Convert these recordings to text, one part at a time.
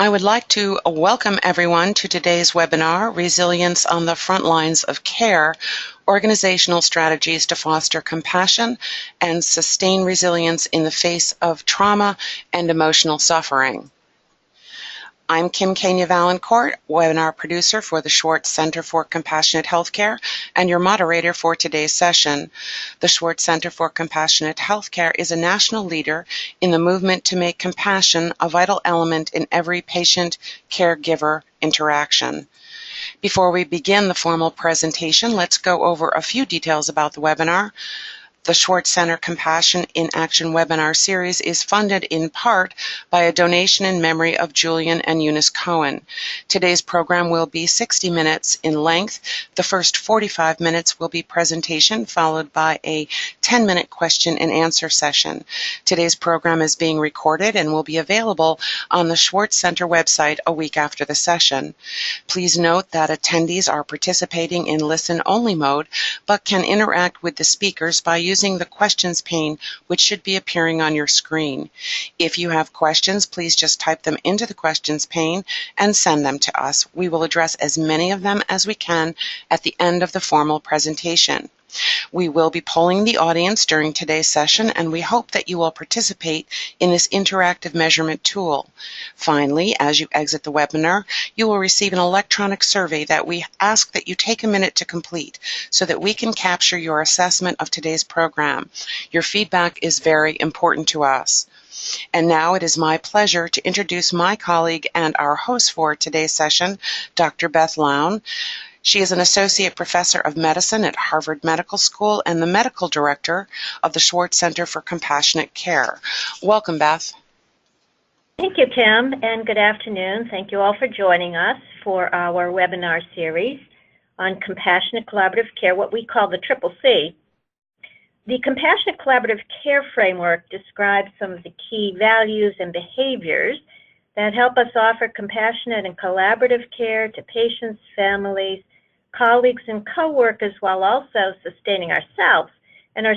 I would like to welcome everyone to today's webinar, Resilience on the Front Lines of Care, Organizational Strategies to Foster Compassion and Sustain Resilience in the Face of Trauma and Emotional Suffering. I'm Kim Kenya Valancourt, webinar producer for the Schwartz Center for Compassionate Healthcare and your moderator for today's session. The Schwartz Center for Compassionate Healthcare is a national leader in the movement to make compassion a vital element in every patient-caregiver interaction. Before we begin the formal presentation, let's go over a few details about the webinar. The Schwartz Center Compassion in Action webinar series is funded in part by a donation in memory of Julian and Eunice Cohen. Today's program will be 60 minutes in length. The first 45 minutes will be presentation, followed by a 10-minute question and answer session. Today's program is being recorded and will be available on the Schwartz Center website a week after the session. Please note that attendees are participating in listen-only mode, but can interact with the speakers by using the questions pane, which should be appearing on your screen. If you have questions, please just type them into the questions pane and send them to us. We will address as many of them as we can at the end of the formal presentation. We will be polling the audience during today's session, and we hope that you will participate in this interactive measurement tool. Finally, as you exit the webinar, you will receive an electronic survey that we ask that you take a minute to complete so that we can capture your assessment of today's program. Your feedback is very important to us. And now it is my pleasure to introduce my colleague and our host for today's session, Dr. Beth Lown. She is an associate professor of medicine at Harvard Medical School and the medical director of the Schwartz Center for Compassionate Care. Welcome, Beth. Thank you, Kim, and good afternoon. Thank you all for joining us for our webinar series on compassionate collaborative care, what we call the Triple C. The Compassionate Collaborative Care Framework describes some of the key values and behaviors that help us offer compassionate and collaborative care to patients, families, colleagues, and co-workers, while also sustaining ourselves and our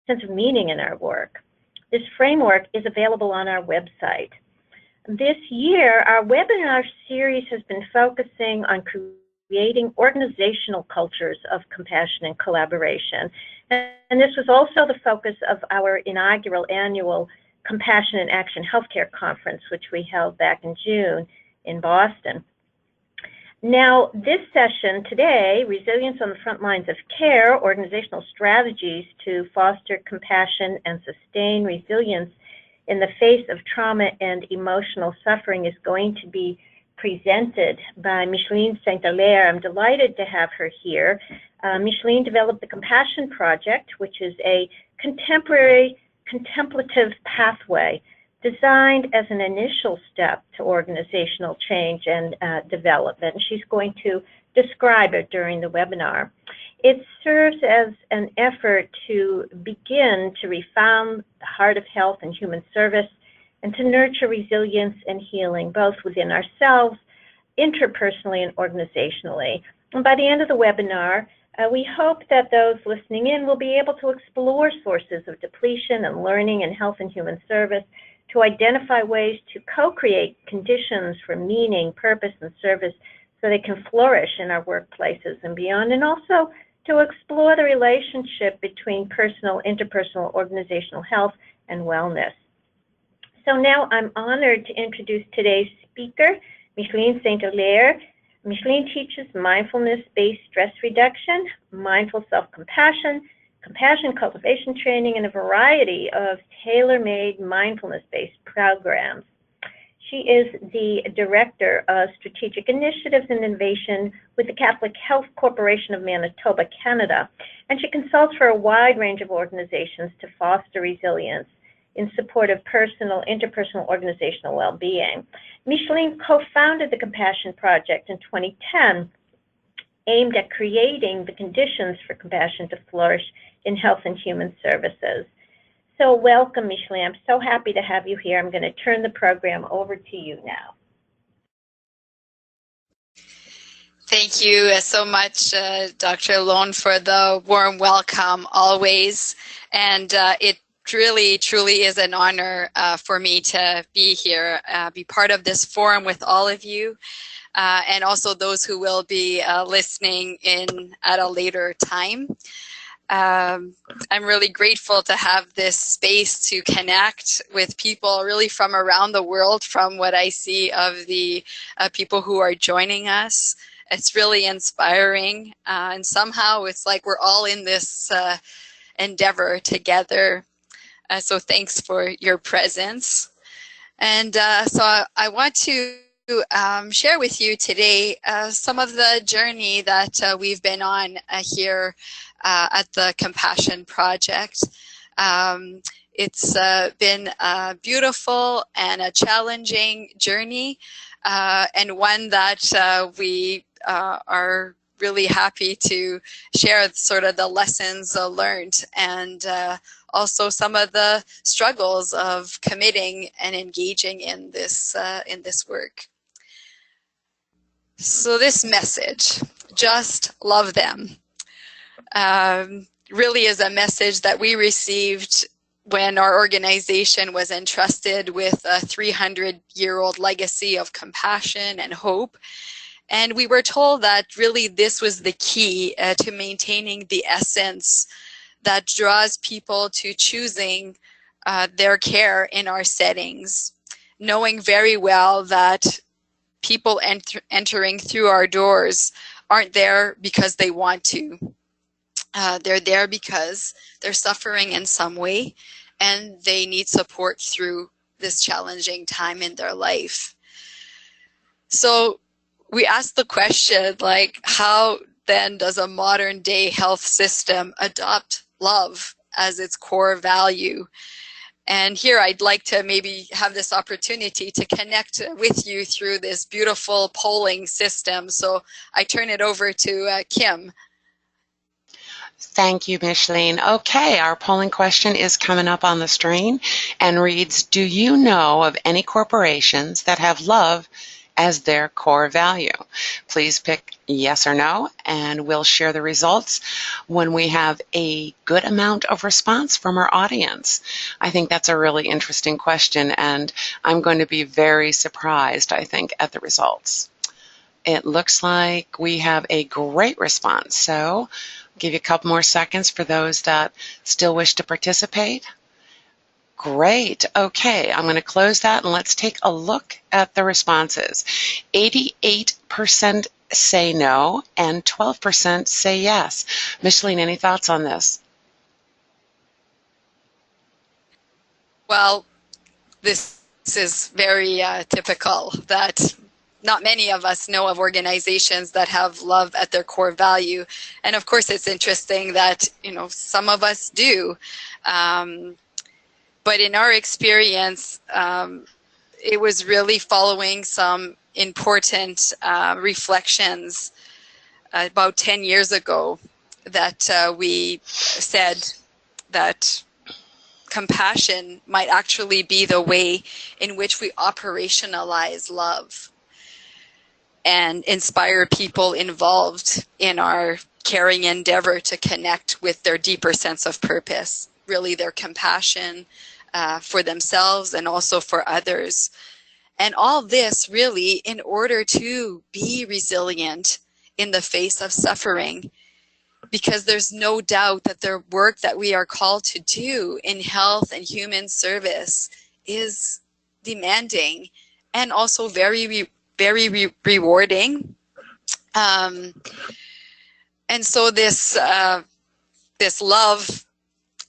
sense of meaning in our work. This framework is available on our website. This year, our webinar series has been focusing on creating organizational cultures of compassion and collaboration. And this was also the focus of our inaugural annual Compassion in Action Healthcare Conference, which we held back in June in Boston. Now, this session today, Resilience on the Front Lines of Care, Organizational Strategies to Foster Compassion and Sustain Resilience in the Face of Trauma and Emotional Suffering, is going to be presented by Micheline St-Hilaire. I'm delighted to have her here. Micheline developed the Compassion Project, which is a contemporary contemplative pathway designed as an initial step to organizational change and development. She's going to describe it during the webinar. It serves as an effort to begin to refound the heart of health and human service and to nurture resilience and healing both within ourselves, interpersonally, and organizationally. And by the end of the webinar, we hope that those listening in will be able to explore sources of depletion and learning in health and human service, to identify ways to co-create conditions for meaning, purpose, and service so they can flourish in our workplaces and beyond, and also to explore the relationship between personal, interpersonal, organizational health, and wellness. So now I'm honored to introduce today's speaker, Micheline St-Hilaire. Micheline teaches mindfulness-based stress reduction, mindful self-compassion, compassion cultivation training, and a variety of tailor-made mindfulness-based programs. She is the Director of Strategic Initiatives and Innovation with the Catholic Health Corporation of Manitoba, Canada, and she consults for a wide range of organizations to foster resilience in support of personal, interpersonal, organizational well-being. Micheline co-founded the Compassion Project in 2010, aimed at creating the conditions for compassion to flourish in health and human services. So welcome, Micheline. I'm so happy to have you here. I'm going to turn the program over to you now. Thank you so much, Dr. Lown, for the warm welcome always. And it really, truly is an honor for me to be here, be part of this forum with all of you, and also those who will be listening in at a later time. I'm really grateful to have this space to connect with people really from around the world, from what I see of the people who are joining us. It's really inspiring, and somehow it's like we're all in this endeavor together. So thanks for your presence. And so I want to share with you today some of the journey that we've been on here at the Compassion Project. It's been a beautiful and a challenging journey, and one that we are really happy to share sort of the lessons learned, and also some of the struggles of committing and engaging in this work. So this message, just love them, really is a message that we received when our organization was entrusted with a 300-year-old legacy of compassion and hope. And we were told that really this was the key to maintaining the essence that draws people to choosing their care in our settings, knowing very well that people entering through our doors aren't there because they want to. They're there because they're suffering in some way and they need support through this challenging time in their life. So we asked the question, like, how then does a modern day health system adopt love as its core value? And here I'd like to maybe have this opportunity to connect with you through this beautiful polling system. So I turn it over to Kim. Thank you, Micheline. Okay, our polling question is coming up on the screen and reads, do you know of any corporations that have love as their core value? Please pick yes or no, and we'll share the results when we have a good amount of response from our audience. I think that's a really interesting question, and I'm going to be very surprised, I think, at the results. It looks like we have a great response, so I'll give you a couple more seconds for those that still wish to participate. Great. Okay, I'm going to close that and let's take a look at the responses. 88% say no and 12% say yes. Micheline, any thoughts on this? Well, this is very typical that not many of us know of organizations that have love at their core value. And of course, it's interesting that, some of us do. But in our experience, it was really following some important reflections about 10 years ago that we said that compassion might actually be the way in which we operationalize love and inspire people involved in our caring endeavor to connect with their deeper sense of purpose, really their compassion for themselves and also for others. And all this really in order to be resilient in the face of suffering, because there's no doubt that the work that we are called to do in health and human service is demanding and also very rewarding. And so this love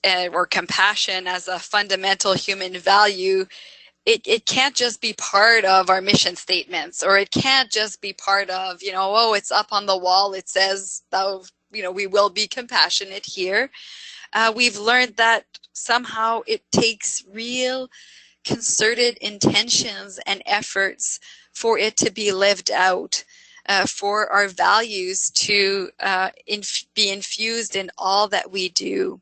or compassion as a fundamental human value, it can't just be part of our mission statements, or it can't just be part of, it's up on the wall, it says, we will be compassionate here. We've learned that somehow it takes real concerted intentions and efforts for it to be lived out, for our values to be infused in all that we do.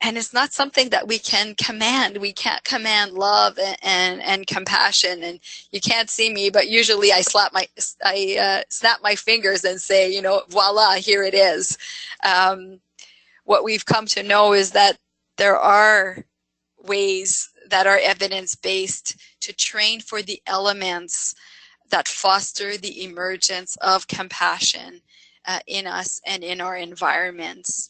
And it's not something that we can command. We can't command love and compassion. And you can't see me, but usually I snap my fingers and say, voila, here it is. What we've come to know is that there are ways that are evidence-based to train for the elements that foster the emergence of compassion in us and in our environments.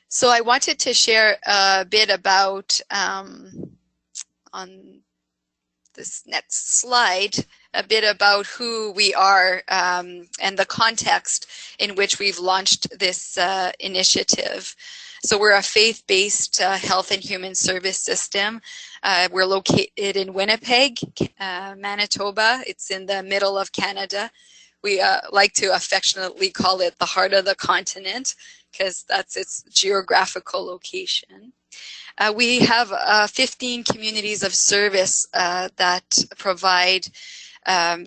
So I wanted to share a bit about, on this next slide, a bit about who we are and the context in which we've launched this initiative. So we're a faith-based health and human service system. We're located in Winnipeg, Manitoba. It's in the middle of Canada. We like to affectionately call it the heart of the continent because that's its geographical location. We have 15 communities of service that provide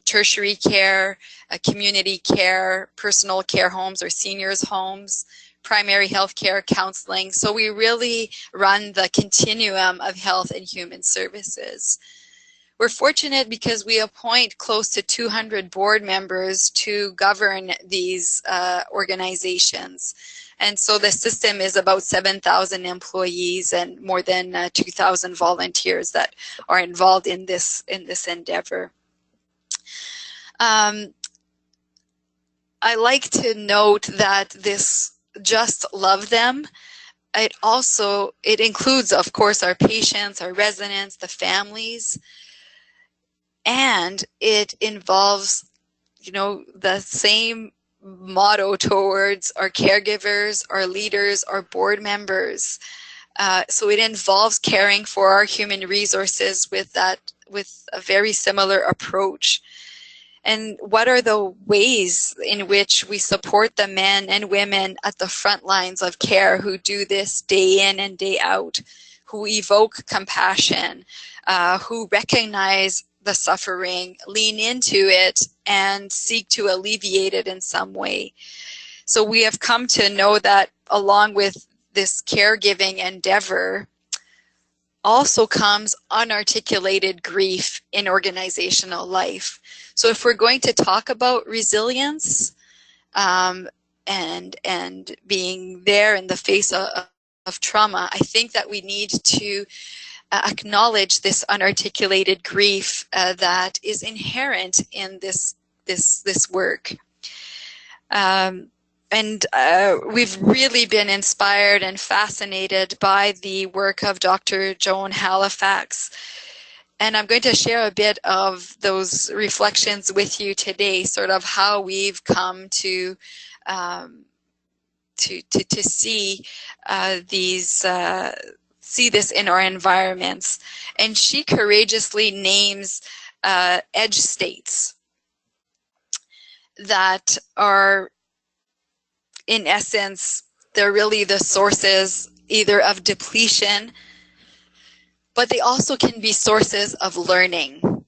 tertiary care, community care, personal care homes or seniors homes, primary health care, counseling. So we really run the continuum of health and human services. We're fortunate because we appoint close to 200 board members to govern these organizations. And so the system is about 7,000 employees and more than 2,000 volunteers that are involved in this endeavor. I like to note that this Just Love Them, it includes, of course, our patients, our residents, the families, and it involves, the same motto towards our caregivers, our leaders, our board members. So it involves caring for our human resources with a very similar approach. And what are the ways in which we support the men and women at the front lines of care who do this day in and day out, who evoke compassion, who recognize the suffering, lean into it, and seek to alleviate it in some way. So we have come to know that along with this caregiving endeavor also comes unarticulated grief in organizational life. So if we're going to talk about resilience and being there in the face of trauma, I think that we need to acknowledge this unarticulated grief that is inherent in this work. We've really been inspired and fascinated by the work of Dr. Joan Halifax. And I'm going to share a bit of those reflections with you today, sort of how we've come to see see this in our environments. And she courageously names edge states that are, in essence, they're really the sources either of depletion, but they also can be sources of learning.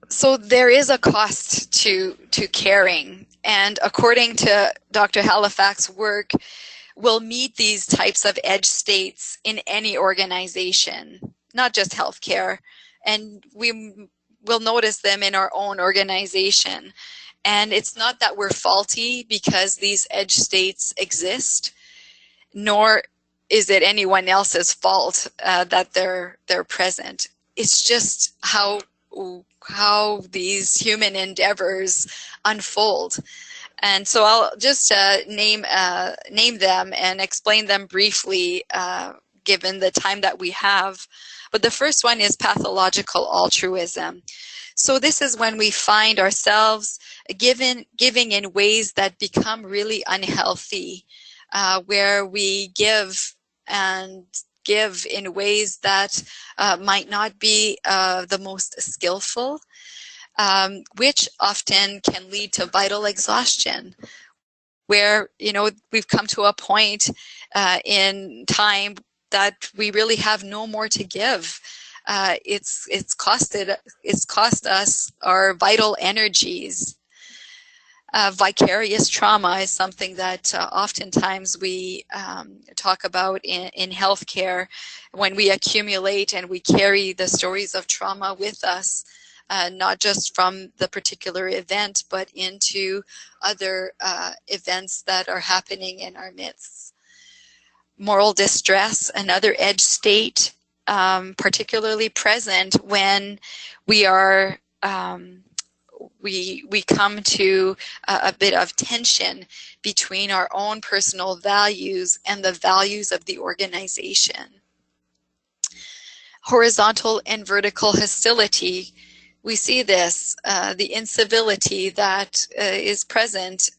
So there is a cost to caring, and according to Dr. Halifax's work, we'll meet these types of edge states in any organization, not just healthcare, and we will notice them in our own organization. And it's not that we're faulty because these edge states exist, nor is it anyone else's fault that they're present. It's just how these human endeavors unfold. And so I'll just name them and explain them briefly, given the time that we have. But the first one is pathological altruism. So this is when we find ourselves giving in ways that become really unhealthy, where we give in ways that might not be the most skillful, which often can lead to vital exhaustion, where we've come to a point in time that we really have no more to give. It's cost us our vital energies. Vicarious trauma is something that oftentimes we talk about in healthcare when we accumulate and we carry the stories of trauma with us, not just from the particular event, but into other events that are happening in our midst. moral distress, another edge state, particularly present when we are we come to a bit of tension between our own personal values and the values of the organization. Horizontal and vertical hostility. We see this, the incivility that is present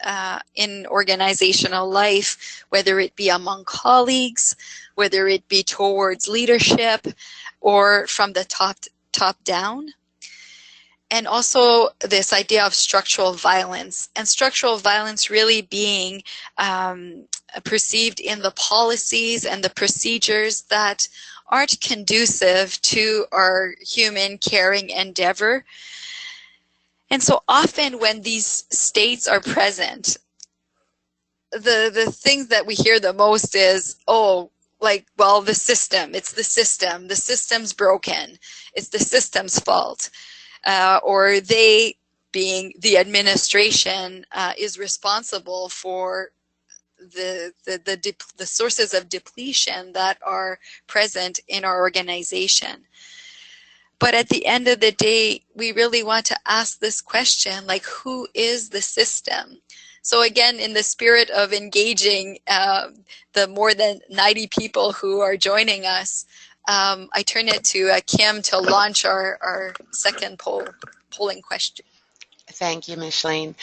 in organizational life, whether it be among colleagues, whether it be towards leadership, or from the top down. And also this idea of structural violence, and structural violence really being perceived in the policies and the procedures that aren't conducive to our human caring endeavor. And so often when these states are present, the things that we hear the most is, oh, like, well, the system, it's the system's broken, it's the system's fault. Or they, being the administration, is responsible for the sources of depletion that are present in our organization. But at the end of the day, we really want to ask this question, like, who is the system? So again, in the spirit of engaging the more than 90 people who are joining us, I turn it to Kim to launch our second polling question. Thank you, Micheline.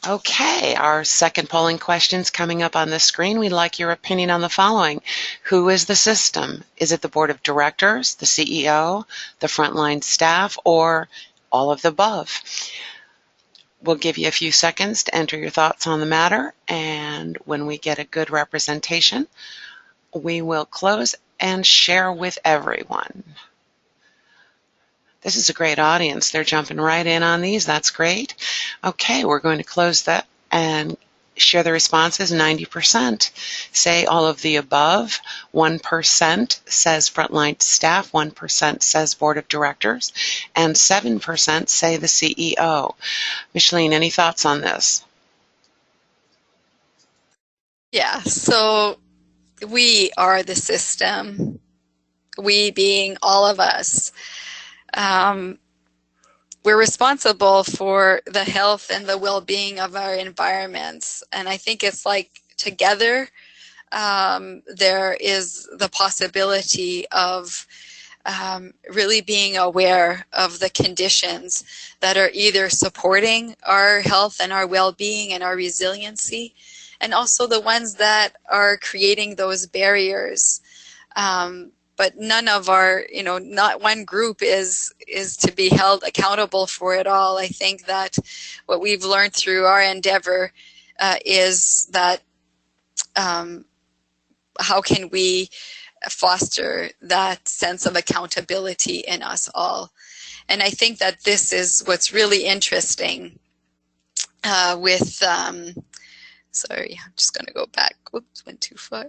Okay, our second polling question is coming up on the screen. We'd like your opinion on the following. Who is the system? Is it the board of directors, the CEO, the frontline staff, or all of the above? We'll give you a few seconds to enter your thoughts on the matter, and when we get a good representation, we will close and share with everyone. This is a great audience. They're jumping right in on these. That's great. Okay, we're going to close that and share the responses. 90% say all of the above. 1% says frontline staff. 1% says board of directors. And 7% say the CEO. Micheline, any thoughts on this? Yeah, so we are the system, we being all of us. We're responsible for the health and the well-being of our environments. And I think it's like together, there is the possibility of really being aware of the conditions that are either supporting our health and our well-being and our resiliency, and also the ones that are creating those barriers. But none of our, not one group is to be held accountable for it all. I think that what we've learned through our endeavor is that how can we foster that sense of accountability in us all? And I think that this is what's really interesting with, sorry, I'm just going to go back. Whoops, went too far.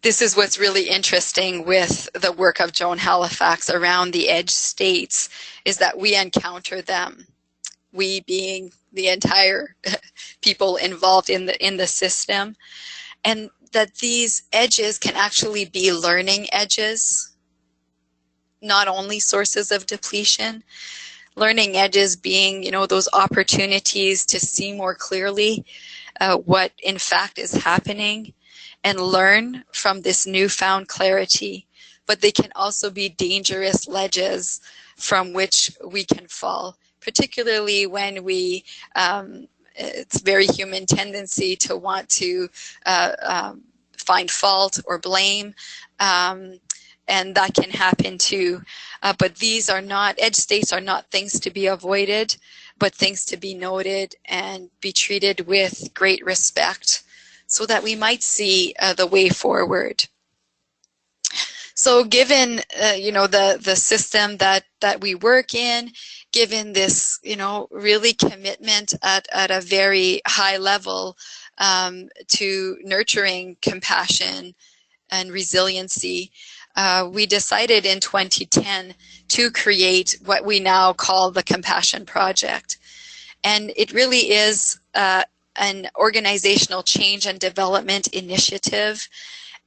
This is what's really interesting with the work of Joan Halifax around the edge states, is that we encounter them, we being the entire people involved in the system, and that these edges can actually be learning edges, not only sources of depletion. Learning edges being, those opportunities to see more clearly what in fact is happening and learn from this newfound clarity. But they can also be dangerous ledges from which we can fall, particularly when we, it's very human tendency to want to find fault or blame, and that can happen too. But these are not, edge states are not things to be avoided, but things to be noted and be treated with great respect, so that we might see the way forward. So given, the system that we work in, given this, really commitment at a very high level to nurturing compassion and resiliency, we decided in 2010 to create what we now call the Compassion Project. And it really is an organizational change and development initiative,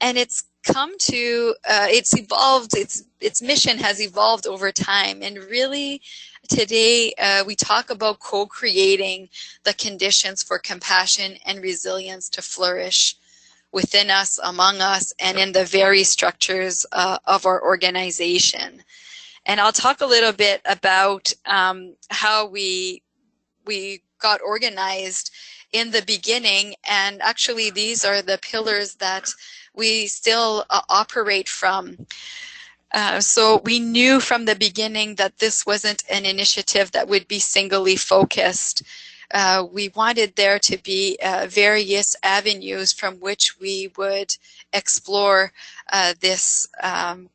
and it's come to, it's evolved, its mission has evolved over time, and really today we talk about co-creating the conditions for compassion and resilience to flourish within us, among us, and in the very structures of our organization. And I'll talk a little bit about how we got organized in the beginning, and actually these are the pillars that we still operate from. So we knew from the beginning that this wasn't an initiative that would be singly focused. We wanted there to be various avenues from which we would explore this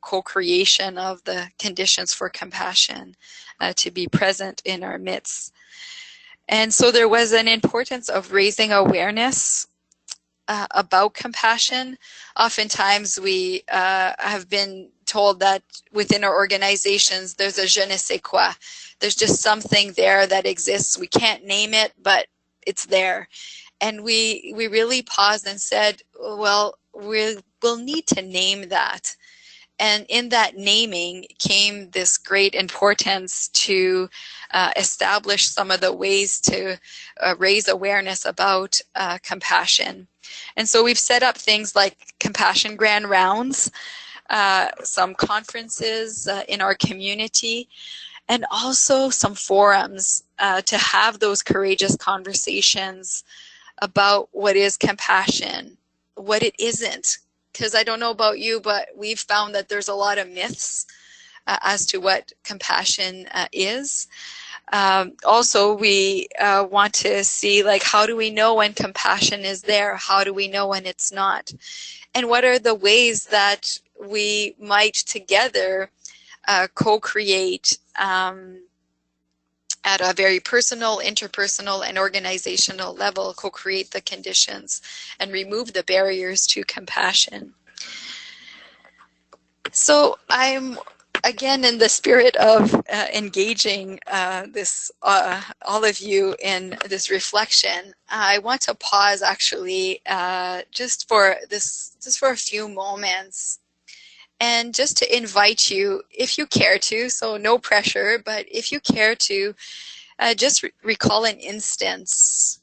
co-creation of the conditions for compassion to be present in our midst. And so there was an importance of raising awareness about compassion. Oftentimes we have been told that within our organizations there's a je ne sais quoi. There's just something there that exists. We can't name it, but it's there. And we really paused and said, well, we'll need to name that. And in that naming came this great importance to establish some of the ways to raise awareness about compassion. And so we've set up things like compassion grand rounds, some conferences in our community, and also some forums to have those courageous conversations about what is compassion, what it isn't. Because I don't know about you, but we've found that there's a lot of myths as to what compassion is. Also, we want to see, like, how do we know when compassion is there? How do we know when it's not? And what are the ways that we might together co-create at a very personal, interpersonal, and organizational level, co-create the conditions and remove the barriers to compassion. So I'm, again, in the spirit of engaging all of you in this reflection, I want to pause actually just for a few moments, and just to invite you, if you care to, so no pressure, but if you care to, just recall an instance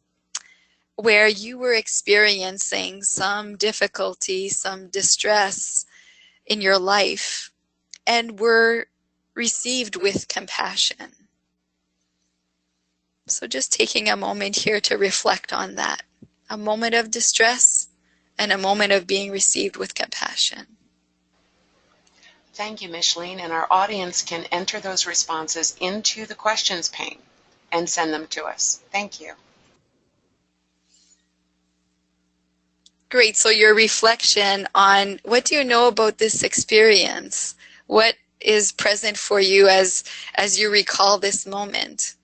where you were experiencing some difficulty, some distress in your life, and were received with compassion. So just taking a moment here to reflect on that, a moment of distress and a moment of being received with compassion. Thank you, Micheline, and our audience can enter those responses into the questions pane and send them to us. Thank you. Great, so your reflection on what do you know about this experience? What is present for you as you recall this moment?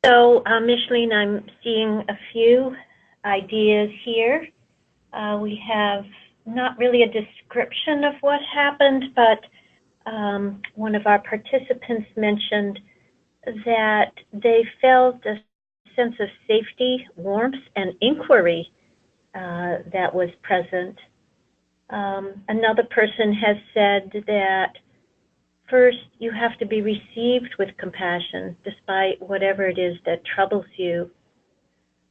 So, Micheline, I'm seeing a few ideas here. We have not really a description of what happened, but one of our participants mentioned that they felt a sense of safety, warmth, and inquiry that was present. Another person has said that first, you have to be received with compassion, despite whatever it is that troubles you.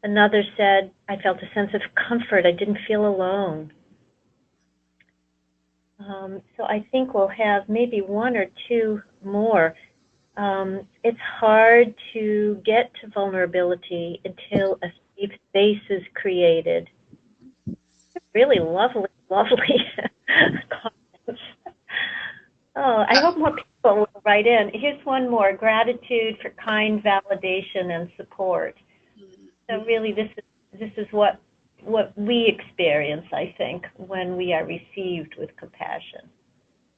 Another said, I felt a sense of comfort. I didn't feel alone. So I think we'll have maybe one or two more. It's hard to get to vulnerability until a safe space is created. Really lovely, lovely comments. Oh, I hope more people will write in. Here's one more: gratitude for kind validation and support. So really, this is this is what we experience, I think, when we are received with compassion.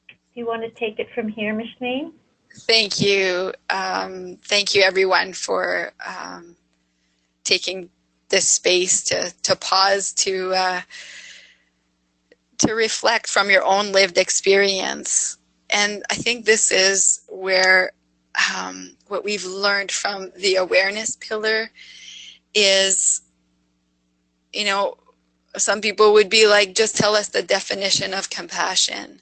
Do you want to take it from here, Mishmeen? Thank you. Thank you, everyone, for taking this space to pause, to reflect from your own lived experience. And I think this is where what we've learned from the awareness pillar is, you know, some people would be like, just tell us the definition of compassion.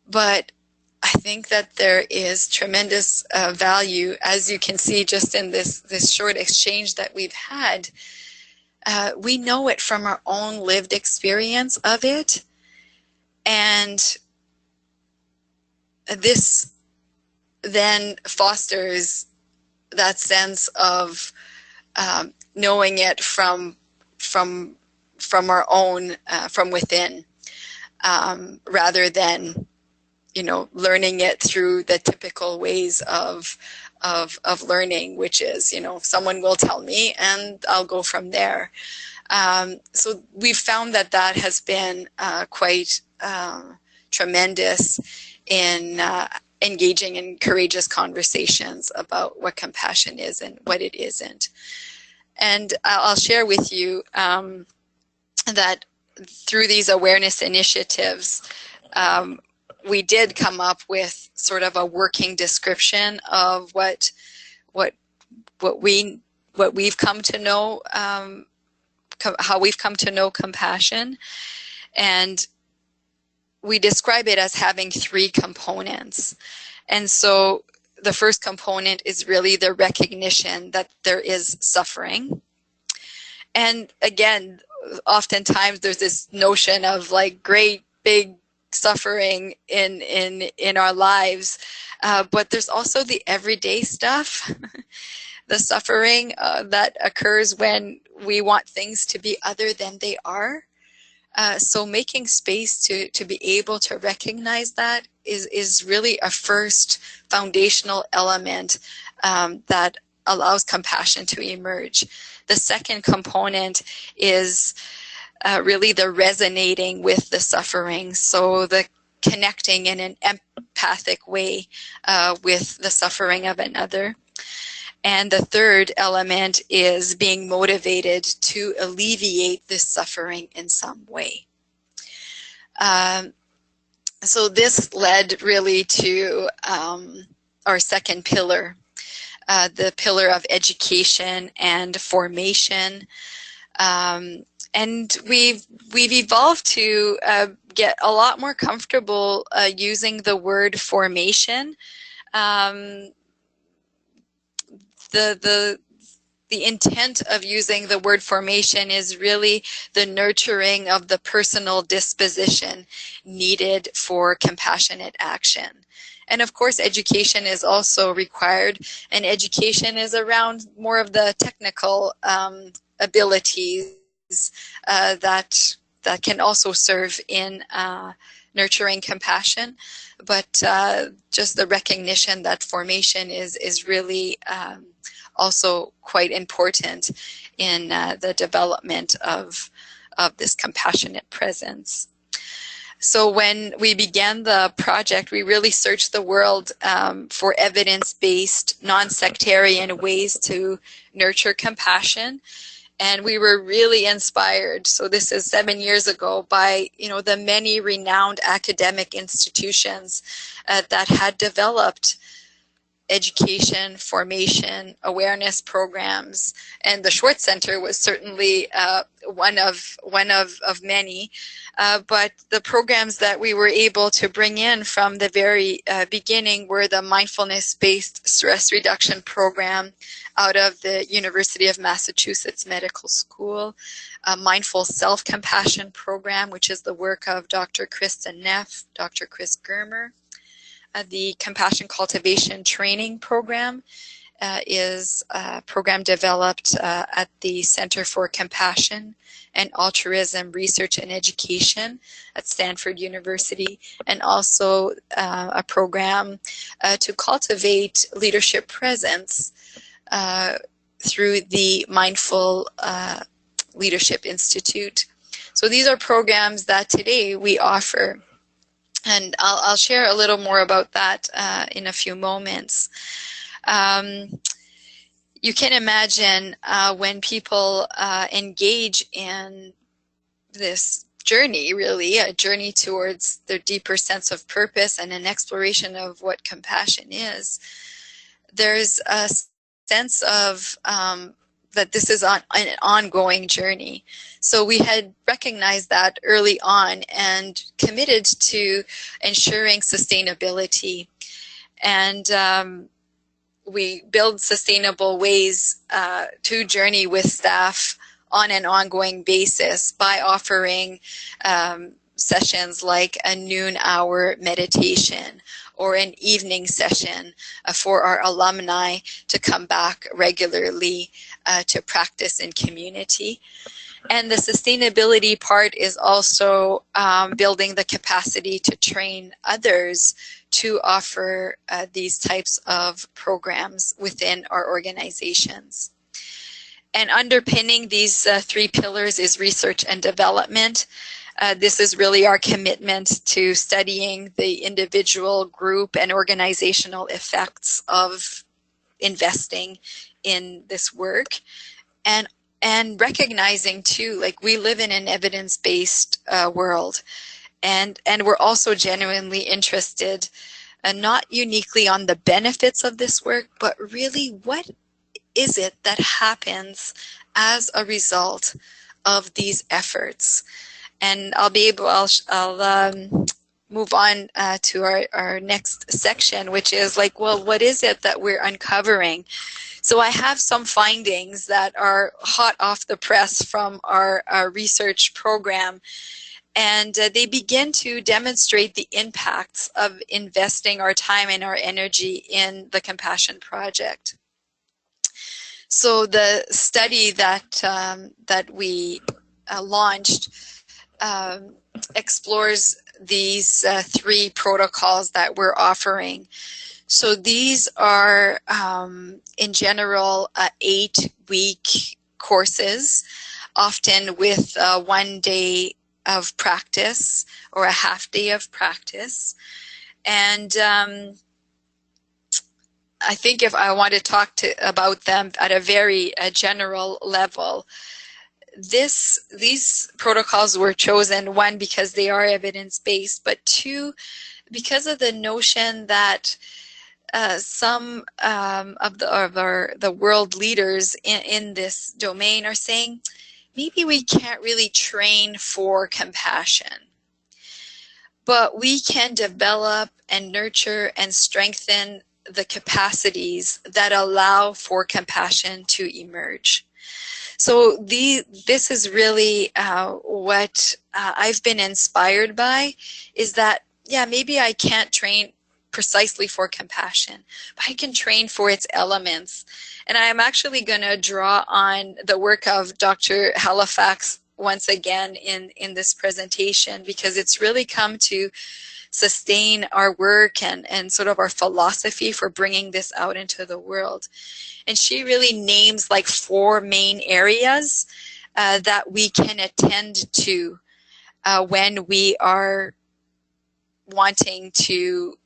But I think that there is tremendous value, as you can see just in this short exchange that we've had. We know it from our own lived experience of it. And this then fosters that sense of knowing it from our own, from within, rather than, you know, learning it through the typical ways of learning, which is, you know, someone will tell me and I'll go from there. So we've found that has been quite tremendous in engaging in courageous conversations about what compassion is and what it isn't. And I'll share with you that through these awareness initiatives, we did come up with sort of a working description of what we've come to know, how we've come to know compassion. And we describe it as having 3 components. And so the first component is really the recognition that there is suffering. And again, oftentimes there's this notion of like great big suffering in our lives, but there's also the everyday stuff, the suffering that occurs when we want things to be other than they are. So making space to be able to recognize that is really a first foundational element that allows compassion to emerge. The second component is really the resonating with the suffering, so the connecting in an empathic way with the suffering of another. And the third element is being motivated to alleviate this suffering in some way. So this led really to our second pillar, the pillar of education and formation. And we've evolved to get a lot more comfortable using the word formation. The intent of using the word formation is really the nurturing of the personal disposition needed for compassionate action. And of course, education is also required, and education is around more of the technical abilities that can also serve in nurturing compassion. But just the recognition that formation is really also quite important in the development of this compassionate presence. So when we began the project, we really searched the world for evidence-based, non-sectarian ways to nurture compassion. And we were really inspired, so this is 7 years ago, by the many renowned academic institutions that had developed education, formation, awareness programs, and the Schwartz Center was certainly one of many. But the programs that we were able to bring in from the very beginning were the mindfulness-based stress reduction program out of the University of Massachusetts Medical School, a mindful self-compassion program, which is the work of Dr. Kristen Neff, Dr. Chris Germer. The Compassion Cultivation Training Program is a program developed at the Center for Compassion and Altruism Research and Education at Stanford University, and also a program to cultivate leadership presence through the Mindful Leadership Institute. So these are programs that today we offer. And I'll share a little more about that in a few moments. You can imagine when people engage in this journey, really, a journey towards their deeper sense of purpose and an exploration of what compassion is, there's a sense of that this is an ongoing journey. So we had recognized that early on and committed to ensuring sustainability. And we build sustainable ways to journey with staff on an ongoing basis by offering sessions like a noon-hour meditation or an evening session for our alumni to come back regularly to practice in community. And the sustainability part is also building the capacity to train others to offer these types of programs within our organizations. And underpinning these three pillars is research and development. This is really our commitment to studying the individual, group, and organizational effects of investing in this work. And recognizing too, like, we live in an evidence-based world, and we're also genuinely interested, not uniquely on the benefits of this work, but really what is it that happens as a result of these efforts. And I'll move on to our next section, which is like, well, what is it that we're uncovering? So I have some findings that are hot off the press from our research program, and they begin to demonstrate the impacts of investing our time and our energy in the Compassion Project. So the study that we launched explores these three protocols that we're offering. So these are, in general, 8-week courses, often with 1 day of practice or a half day of practice. And I think if I want to talk about them at a very general level, these protocols were chosen, one, because they are evidence-based, but two, because of the notion that some of the world leaders in this domain are saying, maybe we can't really train for compassion, but we can develop and nurture and strengthen the capacities that allow for compassion to emerge. So this is really what I've been inspired by, is that, yeah, maybe I can't train precisely for compassion, but I can train for its elements. And I am actually going to draw on the work of Dr. Halifax once again in this presentation, because it's really come to sustain our work and sort of our philosophy for bringing this out into the world. And she really names like 4 main areas that we can attend to when we are wanting to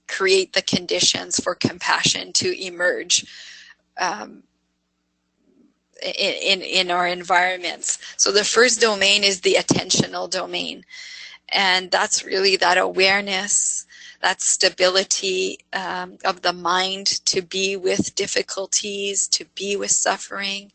create the conditions for compassion to emerge in our environments. So the first domain is the attentional domain. And that's really that awareness, that stability of the mind to be with difficulties, to be with suffering.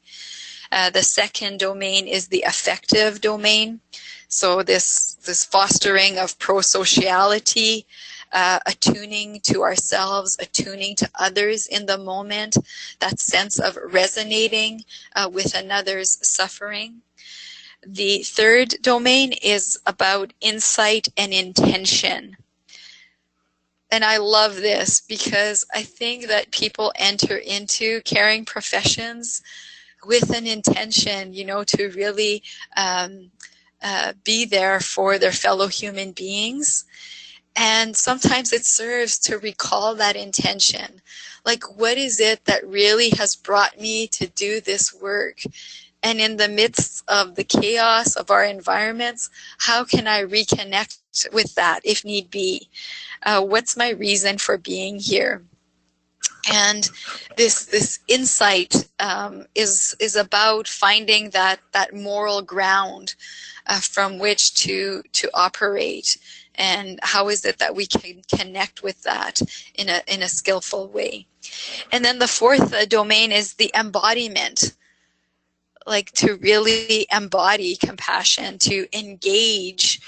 The second domain is the affective domain. So this fostering of prosociality, attuning to ourselves, attuning to others in the moment, that sense of resonating with another's suffering. The third domain is about insight and intention. And I love this because I think that people enter into caring professions with an intention, to really be there for their fellow human beings. And sometimes it serves to recall that intention. Like, what is it that really has brought me to do this work? And in the midst of the chaos of our environments, how can I reconnect with that if need be? What's my reason for being here? And this insight is about finding that moral ground from which to operate, and how is it that we can connect with that in a skillful way. And then the fourth domain is the embodiment, like to really embody compassion, to engage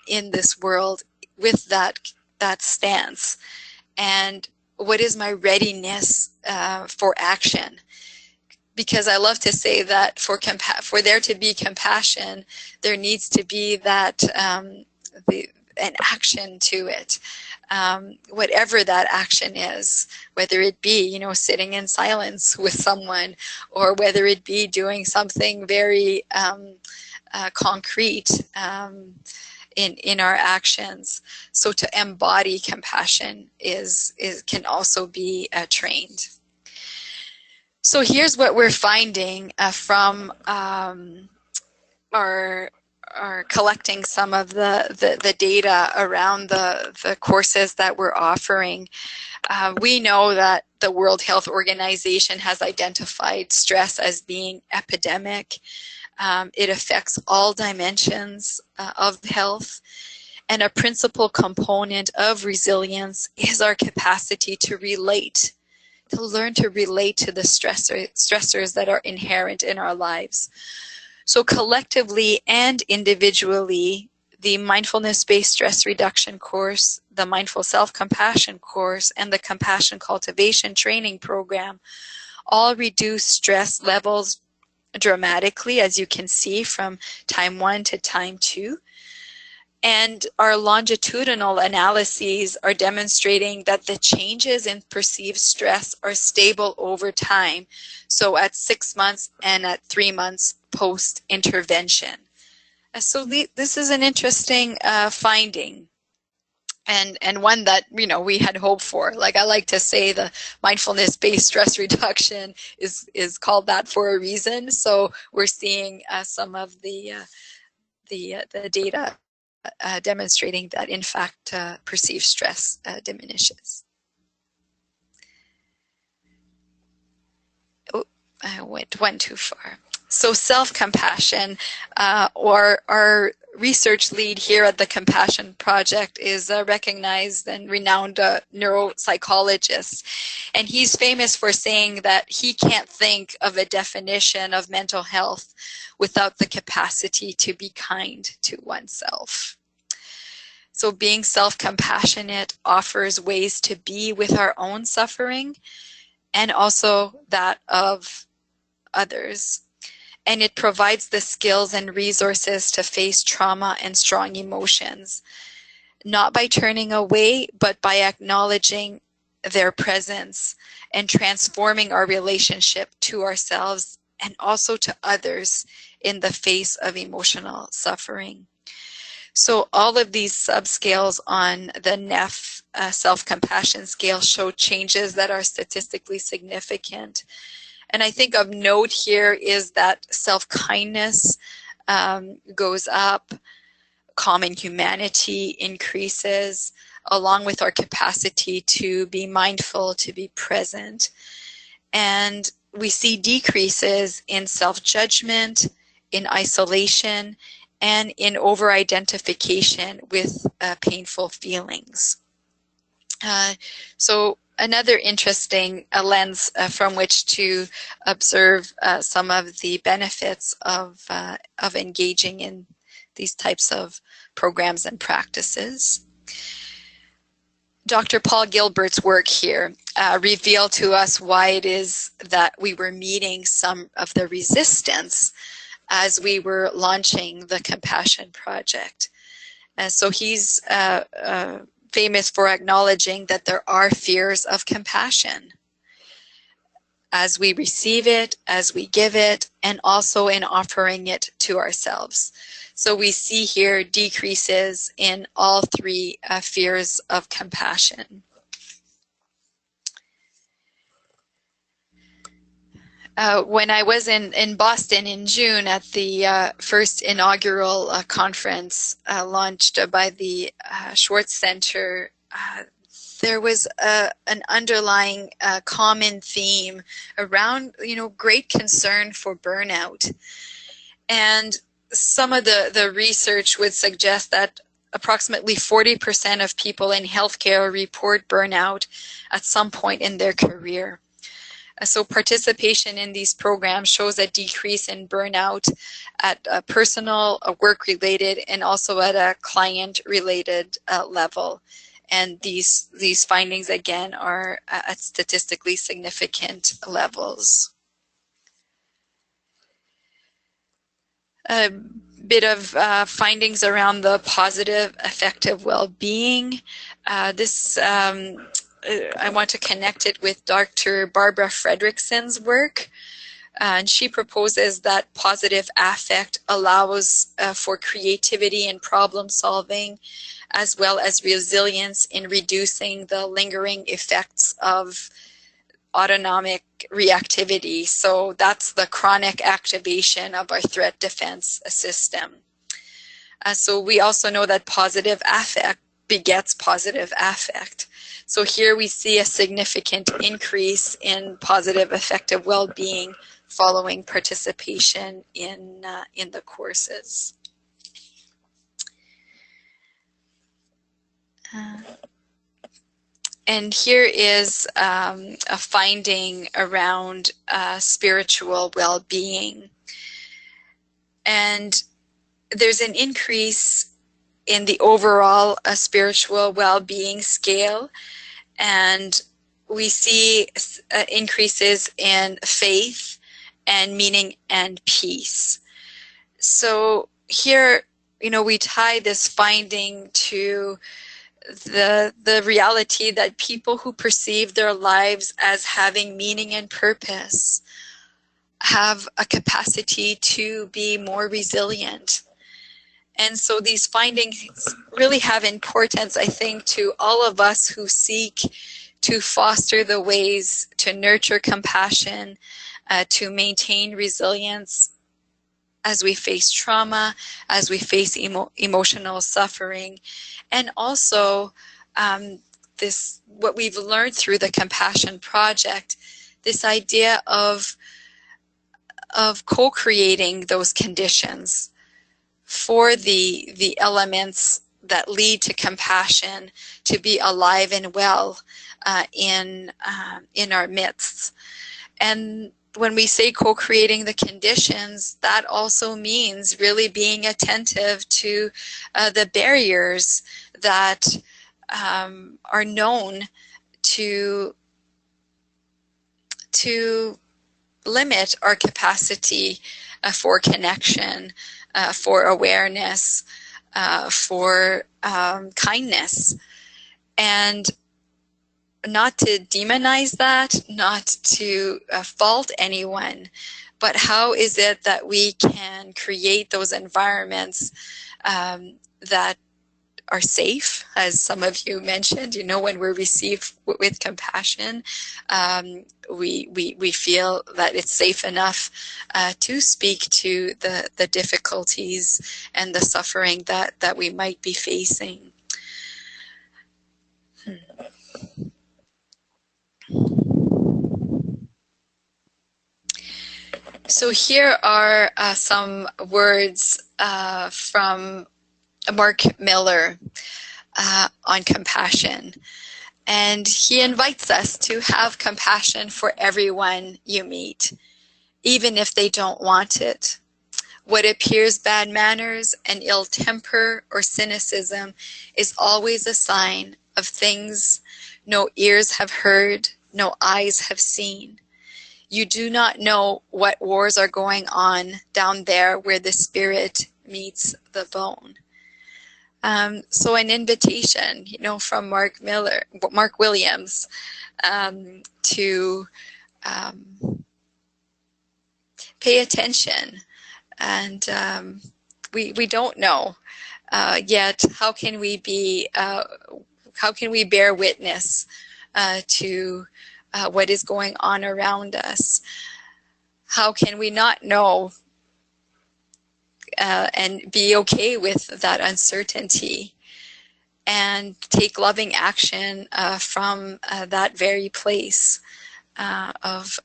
in this world with that stance. And what is my readiness for action? Because I love to say that for there to be compassion, there needs to be that an action to it, whatever that action is, whether it be sitting in silence with someone, or whether it be doing something very concrete in our actions. So to embody compassion can also be trained. So here's what we're finding from our collecting some of the data around the courses that we're offering. We know that the World Health Organization has identified stress as being epidemic. It affects all dimensions of health, and a principal component of resilience is our capacity to relate, to learn to relate to the stressors that are inherent in our lives. So collectively and individually, the mindfulness-based stress reduction course, the mindful self-compassion course, and the compassion cultivation training program all reduce stress levels dramatically, as you can see, from time 1 to time 2. And our longitudinal analyses are demonstrating that the changes in perceived stress are stable over time. So at 6 months and at 3 months post-intervention. So this is an interesting finding. And one that we had hoped for. Like I like to say, the mindfulness-based stress reduction is called that for a reason. So we're seeing some of the data demonstrating that in fact perceived stress diminishes. Oh, I went one too far. So self-compassion, or our research lead here at the Compassion Project, is a recognized and renowned neuropsychologist. And he's famous for saying that he can't think of a definition of mental health without the capacity to be kind to oneself. So being self-compassionate offers ways to be with our own suffering and also that of others. And it provides the skills and resources to face trauma and strong emotions, not by turning away, but by acknowledging their presence and transforming our relationship to ourselves and also to others in the face of emotional suffering. So all of these subscales on the NEF self-compassion scale show changes that are statistically significant. And I think of note here is that self-kindness goes up, common humanity increases, along with our capacity to be mindful, to be present. And we see decreases in self-judgment, in isolation, and in over-identification with painful feelings. So another interesting lens from which to observe some of the benefits of engaging in these types of programs and practices. Dr. Paul Gilbert's work here revealed to us why it is that we were meeting some of the resistance as we were launching the Compassion Project. So he's famous for acknowledging that there are fears of compassion. as we receive it, as we give it, and also in offering it to ourselves. So we see here decreases in all three spheres of compassion. When I was in Boston in June at the first inaugural conference launched by the Schwartz Center, there was an underlying common theme around, great concern for burnout. And some of the research would suggest that approximately 40% of people in healthcare report burnout at some point in their career. So participation in these programs shows a decrease in burnout at a personal, work-related, and also at a client-related level. And these findings, again, are at statistically significant levels. A bit of findings around the positive affective well-being. I want to connect it with Dr. Barbara Fredrickson's work. And she proposes that positive affect allows for creativity and problem solving, as well as resilience in reducing the lingering effects of autonomic reactivity. So that's the chronic activation of our threat defense system. So we also know that positive affect begets positive affect. So here we see a significant increase in positive affective well-being following participation in the courses. And here is a finding around spiritual well-being. And there's an increase in the overall spiritual well-being scale, and we see increases in faith and meaning and peace. So here, we tie this finding to the reality that people who perceive their lives as having meaning and purpose have a capacity to be more resilient. And so these findings really have importance, I think, to all of us who seek to foster the ways to nurture compassion, to maintain resilience as we face trauma, as we face emotional suffering, and also what we've learned through the Compassion Project, this idea of co-creating those conditions for the elements that lead to compassion to be alive and well in our midst. And when we say co-creating the conditions, that also means really being attentive to the barriers that are known to limit our capacity for connection, for awareness, for kindness. And not to demonize that, not to fault anyone, but how is it that we can create those environments that are safe, as some of you mentioned, when we're received with compassion, we feel that it's safe enough to speak to the difficulties and the suffering that we might be facing. So here are some words from Mark Miller on compassion. And he invites us to have compassion for everyone you meet, even if they don't want it. What appears bad manners and ill temper or cynicism is always a sign of things no ears have heard, no eyes have seen. You do not know what wars are going on down there where the spirit meets the bone. So an invitation, from Mark Williams, to pay attention. And we don't know yet. How can we bear witness to what is going on around us? How can we not know and be okay with that uncertainty and take loving action from that very place of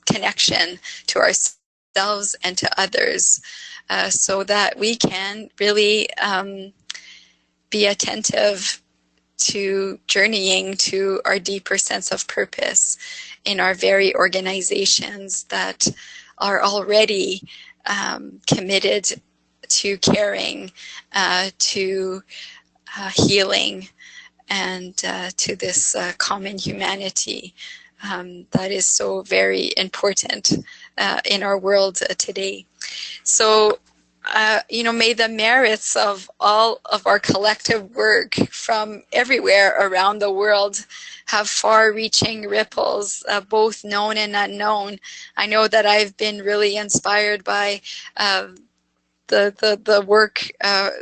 connection to ourselves and to others, so that we can really be attentive to journeying to our deeper sense of purpose in our very organizations that are already committed to caring, to healing, and to this common humanity that is so very important in our world today. So, may the merits of all of our collective work from everywhere around the world have far-reaching ripples, both known and unknown. I know that I've been really inspired by the work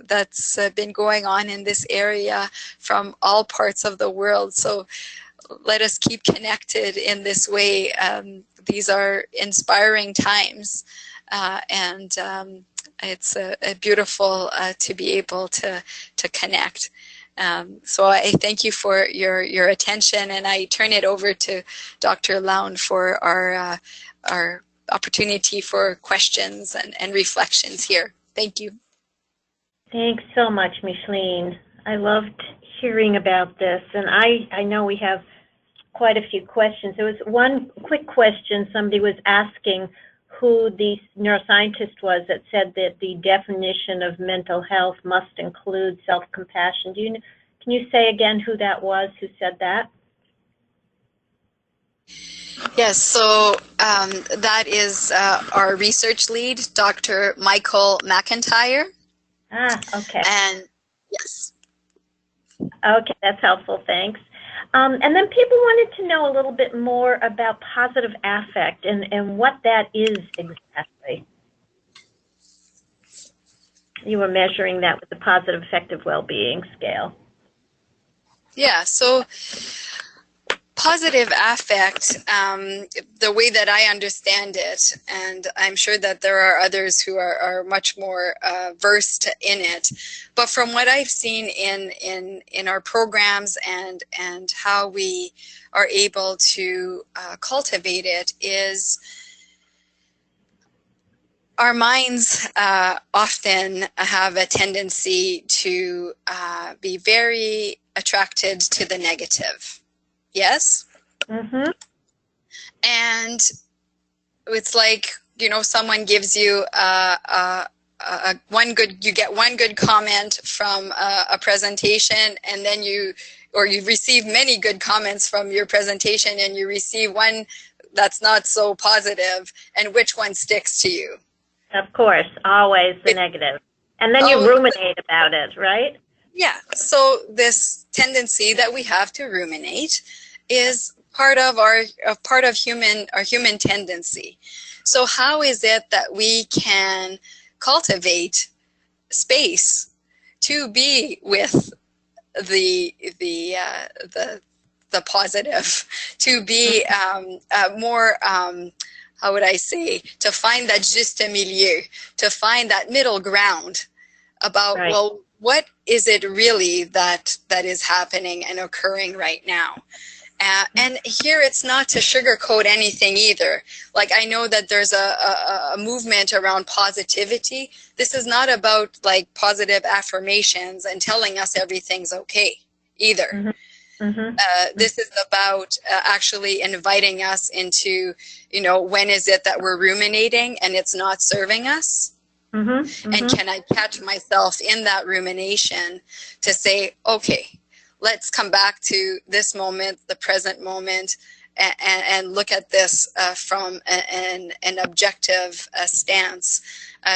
that's been going on in this area from all parts of the world. So let us keep connected in this way. These are inspiring times, and it's beautiful to be able to connect. So I thank you for your attention, and I turn it over to Dr. Lown for our opportunity for questions and reflections here. Thank you. Thanks so much, Micheline. I loved hearing about this, and I know we have quite a few questions. There was one quick question. Somebody was asking who the neuroscientist was that said that the definition of mental health must include self-compassion. Can you say again who that was who said that? Yes, so that is our research lead, Dr. Michael McIntyre. Ah, okay. And yes. Okay, that's helpful, thanks. And then people wanted to know a little bit more about positive affect and what that is exactly. You were measuring that with the positive affective well-being scale. Yeah, so positive affect, the way that I understand it, and I'm sure that there are others who are much more versed in it, but from what I've seen in our programs and how we are able to cultivate it is our minds often have a tendency to be very attracted to the negative. Yes? Mm-hmm. And it's like, someone gives you you get one good comment from a presentation, and then you receive many good comments from your presentation, and you receive one that's not so positive, and which one sticks to you? Of course, always the negative. And then you ruminate about it, right? Yeah, so this tendency that we have to ruminate is part of our human tendency. So how is it that we can cultivate space to be with the positive, to be more how would I say, to find that juste milieu, to find that middle ground about, right. Well, what is it really that is happening and occurring right now? And here it's not to sugarcoat anything either. Like, I know that there's a movement around positivity. This is not about like positive affirmations and telling us everything's okay either. Mm-hmm. Mm-hmm. This is about actually inviting us into, when is it that we're ruminating and it's not serving us? Mm-hmm. Mm-hmm. And can I catch myself in that rumination to say, okay, let's come back to this moment, the present moment, and look at this from an objective stance,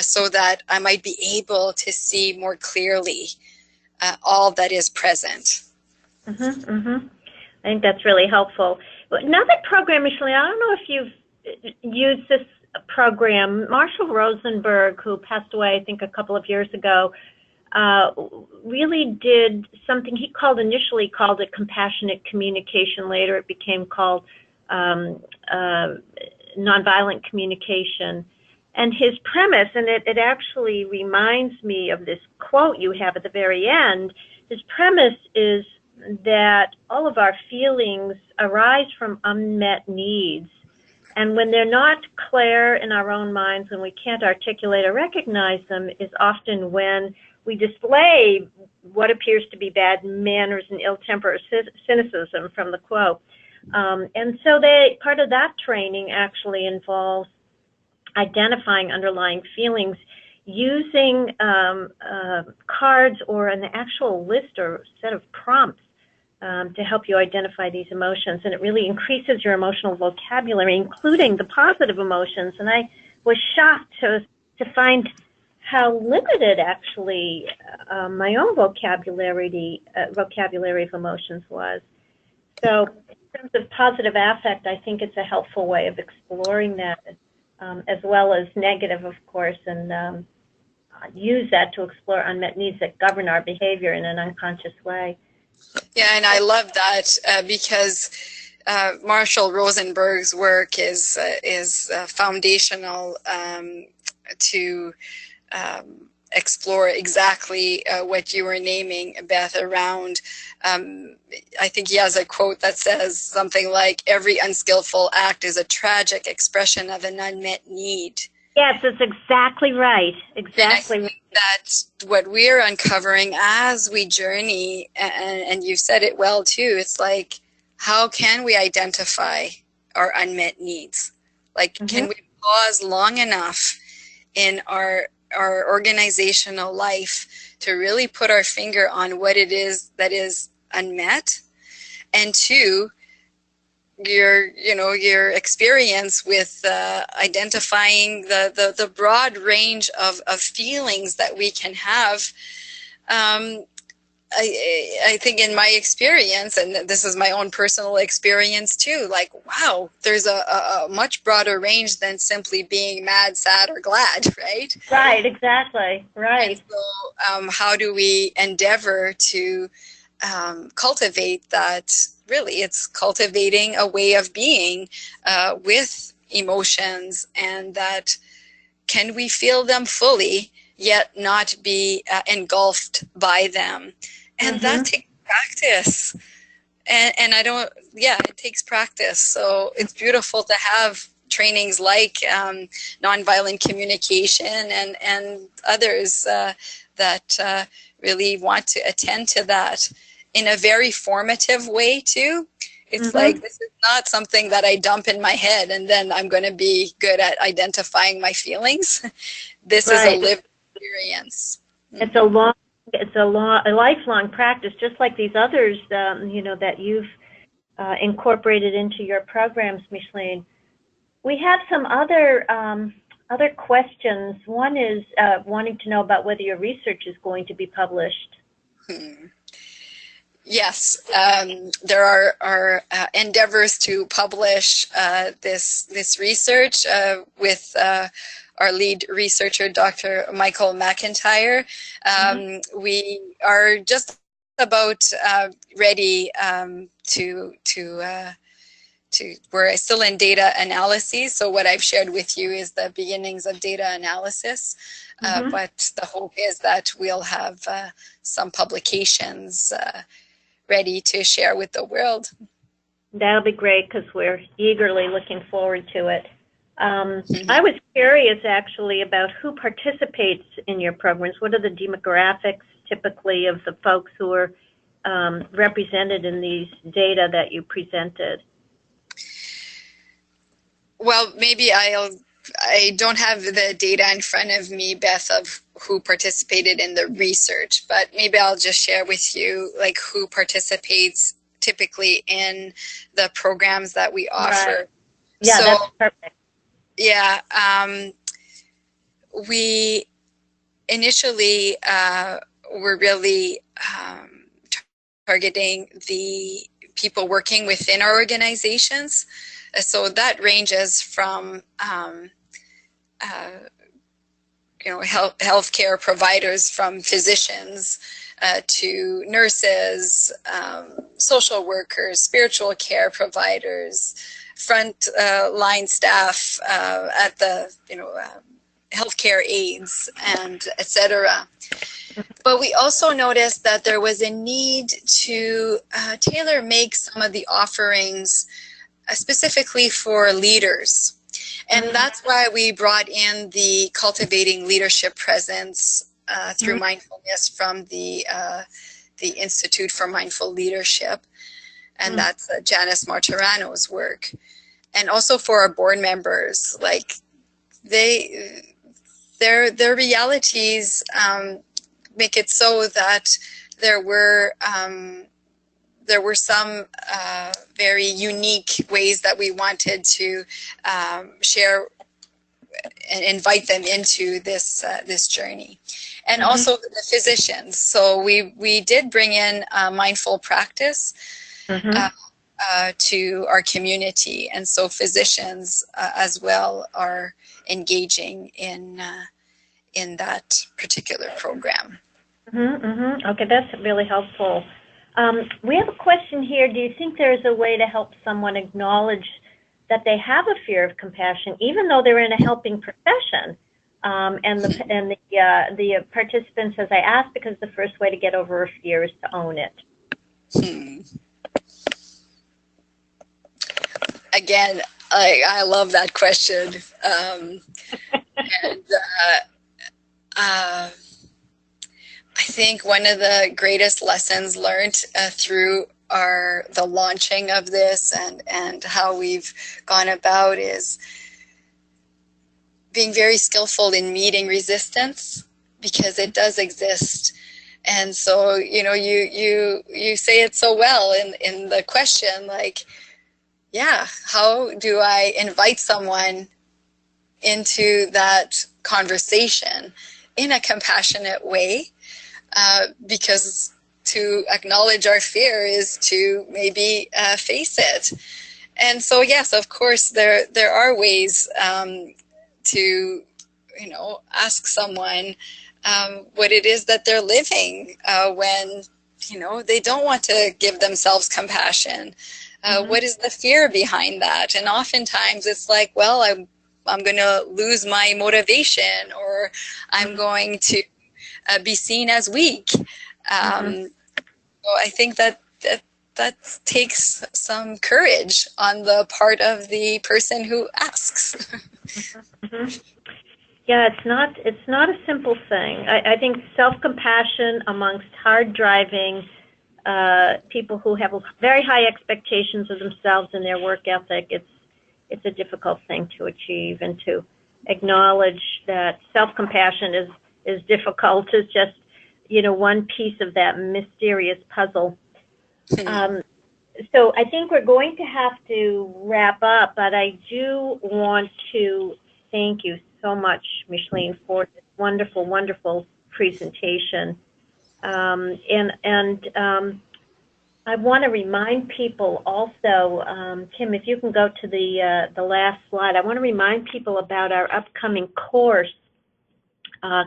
so that I might be able to see more clearly all that is present. Mm-hmm, mm-hmm. I think that's really helpful. Another program, Micheline, I don't know if you've used this program. Marshall Rosenberg, who passed away, I think, a couple of years ago, really did something he initially called it compassionate communication. Later it became called nonviolent communication. And his premise, and it actually reminds me of this quote you have at the very end, his premise is that all of our feelings arise from unmet needs. And when they're not clear in our own minds, when we can't articulate or recognize them, is often when we display what appears to be bad manners and ill temper or cynicism from the quote. And so part of that training actually involves identifying underlying feelings using cards or an actual list or set of prompts to help you identify these emotions. And it really increases your emotional vocabulary, including the positive emotions. And I was shocked to find how limited actually my own vocabulary of emotions was. So in terms of positive affect, I think it's a helpful way of exploring that, as well as negative, of course, and use that to explore unmet needs that govern our behavior in an unconscious way. Yeah, and I love that because Marshall Rosenberg's work is foundational to explore exactly what you were naming, Beth, around, I think he has a quote that says something like, every unskillful act is a tragic expression of an unmet need. Yes, that's exactly right. Exactly. And I think that's what we're uncovering as we journey, and you said it well too, it's like, how can we identify our unmet needs? Like, can we pause long enough in our organizational life to really put our finger on what it is that is unmet? And two, your experience with identifying the broad range of feelings that we can have. I think in my experience, and this is my own personal experience too, like, wow, there's a much broader range than simply being mad, sad, or glad, right? Right, exactly, right. And so how do we endeavor to cultivate that? Really, it's cultivating a way of being with emotions, and that can we feel them fully, yet not be engulfed by them. And that takes practice. And it takes practice. So it's beautiful to have trainings like nonviolent communication and others that really want to attend to that in a very formative way too. It's like, this is not something that I dump in my head and then I'm going to be good at identifying my feelings. This is a lived experience. It's a lifelong practice, just like these others, that you've incorporated into your programs, Micheline. We have some other questions. One is wanting to know about whether your research is going to be published. Yes, there are endeavors to publish this research with our lead researcher, Dr. Michael McIntyre. We are just about ready we're still in data analysis. So what I've shared with you is the beginnings of data analysis. But the hope is that we'll have some publications ready to share with the world. That'll be great, because we're eagerly looking forward to it. I was curious actually about who participates in your programs. What are the demographics typically of the folks who are represented in these data that you presented? Well, maybe I don't have the data in front of me, Beth, of who participated in the research, but maybe I'll just share with you like who participates typically in the programs that we offer. Right. Yeah, so, that's perfect. Yeah, we initially were really targeting the people working within our organizations. So that ranges from healthcare providers, from physicians to nurses, social workers, spiritual care providers, front line staff at the healthcare aides, and etc. But we also noticed that there was a need to tailor make some of the offerings specifically for leaders. And that's why we brought in the Cultivating Leadership Presence through mindfulness from the Institute for Mindful Leadership. And that's Janice Martirano's work. And also for our board members, like their realities make it so that there were some very unique ways that we wanted to share and invite them into this journey. And also the physicians. So we did bring in mindful practice to our community, and so physicians as well are engaging in that particular program. Okay, that's really helpful. We have a question here. Do you think there's a way to help someone acknowledge that they have a fear of compassion, even though they're in a helping profession? And the participant says, I ask because the first way to get over a fear is to own it. Again, I love that question. I think one of the greatest lessons learned through the launching of this and how we've gone about is being very skillful in meeting resistance, because it does exist. And so, you say it so well in the question, like, yeah, how do I invite someone into that conversation in a compassionate way? Because to acknowledge our fear is to maybe face it. And so, yes, of course, there are ways to, ask someone what it is that they're living when, they don't want to give themselves compassion. What is the fear behind that? And oftentimes it's like, well, I'm going to lose my motivation, or I'm going to be seen as weak. So I think that takes some courage on the part of the person who asks. Yeah, it's not a simple thing. I think self-compassion amongst hard-driving people who have very high expectations of themselves and their work ethic, it's a difficult thing to achieve, and to acknowledge that self-compassion is difficult is just, one piece of that mysterious puzzle. So I think we're going to have to wrap up, but I do want to thank you so much, Micheline, for this wonderful, wonderful presentation. I want to remind people also, Kim, if you can go to the last slide, I want to remind people about our upcoming course,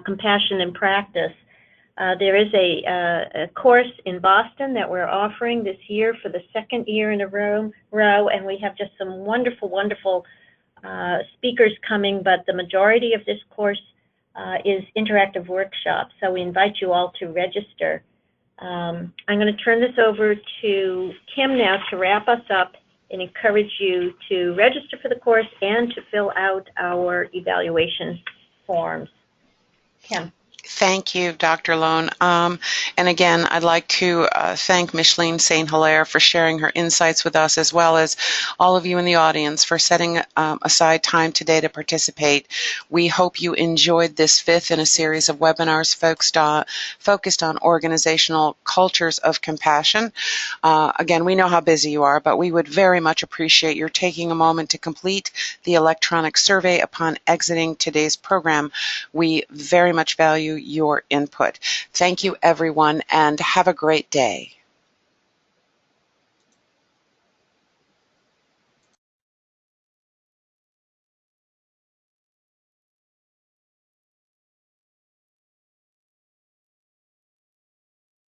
Compassion in Practice. There is a course in Boston that we're offering this year for the second year in a row, and we have just some wonderful, wonderful speakers coming, but the majority of this course is interactive workshops, so we invite you all to register. I'm going to turn this over to Kim now to wrap us up and encourage you to register for the course and to fill out our evaluation forms. Kim. Thank you, Dr. Lone. And again, I'd like to thank Micheline St. Hilaire for sharing her insights with us, as well as all of you in the audience for setting aside time today to participate. We hope you enjoyed this fifth in a series of webinars focused on organizational cultures of compassion. Again, we know how busy you are, but we would very much appreciate your taking a moment to complete the electronic survey upon exiting today's program. We very much value your input. Thank you, everyone, and have a great day.